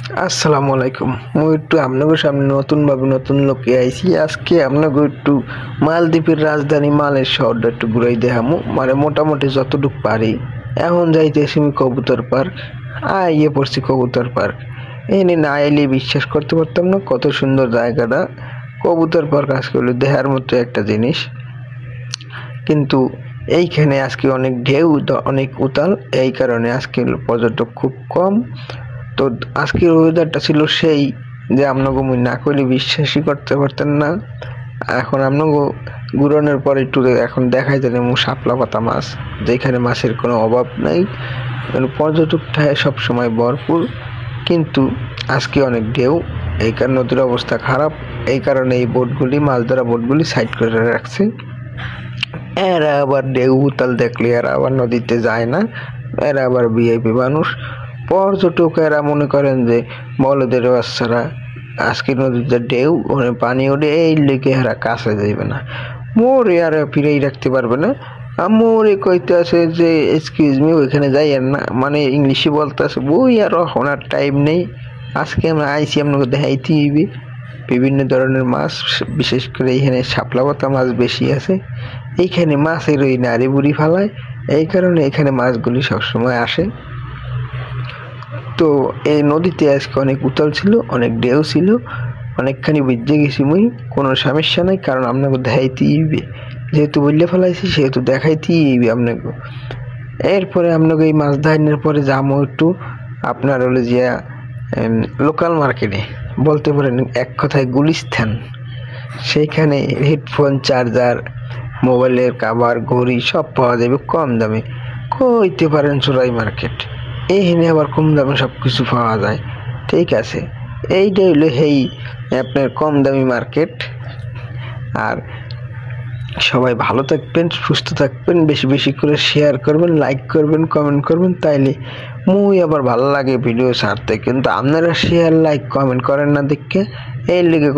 আসসালামু আলাইকুম। মুই একটু আপনাদের সামনে নতুন লোকে আইছি। আজকে আপনাকে একটু মালদ্বীপের রাজধানী মালের শহরটা একটু ঘুরাই দেখামু, মানে মোটামুটি যতটুকু পারি। এখন যাইতেছি আমি কবুতর পার্ক। আইয়ে পড়ছি কবুতর পার্ক। এনে না এলে বিশ্বাস করতে পারতাম না কত সুন্দর জায়গাটা। কবুতর পার্ক আজকে হলো দেখার মতো একটা জিনিস, কিন্তু এইখানে আজকে অনেক ঢেউ, অনেক উতাল, এই কারণে আজকে পর্যটক খুব কম। তো আজকের ওয়েদারটা ছিল সেই যে আপনাকে মুই না করলে বিশ্বাসই করতে পারতেন না। এখন আপনাকে ঘুরানোর পরে একটু এখন দেখাই দিলে শাপলা পাতা মাছ, যেখানে মাছের কোনো অভাব নাই, মানে পর্যটকটায় সবসময় ভরপুর। কিন্তু আজকে অনেক ঢেউ, এই কারণে নদীর অবস্থা খারাপ। এই কারণে এই বোটগুলি, মাছ ধরা বোটগুলি সাইড করে রাখছে। এরা আবার ঢেউ উতাল দেখলে এরা আবার নদীতে যায় না। এরা আবার ভিআইপি মানুষ, পর্যটক। এরা মনে করেন যে বলদের বাচ্চারা, আজকে নদীতে ঢেউ পানি ওঠে, এই লেগে এরা কাছে যাইবে না। মোরে আর ফিরেই রাখতে পারবে না। মোরে কইতে আছে যে এক্সকিউজ মি, ওইখানে যাই আর না, মানে ইংলিশে বলতে আছে বই আর ওনার টাইম নেই। আজকে আমরা আইসি আপনাকে দেখাইতে হইবে বিভিন্ন ধরনের মাছ, বিশেষ করে এইখানে শাপলা পাতা মাছ বেশি আছে। এইখানে মাছের ওই নাড়ি বুড়ি ফালায়, এই কারণে এখানে মাছগুলি সবসময় আসে। তো এই নদীতে আজকে অনেক উতাল ছিল, অনেক ঢেউ ছিল, অনেকখানি বুঝে গেছি মুই। কোনো সমস্যা নাই, কারণ আপনাকে দেখাইতেই হইবে, যেহেতু বললে ফেলাইছি সেহেতু দেখাইতেই হইবে আপনাকে। এরপরে আপনাকে এই মাছ ধরানোর পরে যাবো একটু আপনার হলো যে লোকাল মার্কেটে, বলতে পারেন এক কথায় গুলিস্তান। সেইখানে হেডফোন, চার্জার, মোবাইলের কাভার, ঘড়ি সব পাওয়া যাবে কম দামে। কইতে পারেন চোরাই মার্কেট, এইখানে আবার কম দামে সব কিছু পাওয়া যায়। ঠিক আছে, এইটাই হলো সেই আপনার কম দামি মার্কেট। আর সবাই ভালো থাকবেন, সুস্থ থাকবেন, বেশি বেশি করে শেয়ার করবেন, লাইক করবেন, কমেন্ট করবেন, তাইলে মুই আবার ভালো লাগে ভিডিও ছাড়তে। কিন্তু আপনারা শেয়ার লাইক কমেন্ট করেন না দেখে, এই লেগে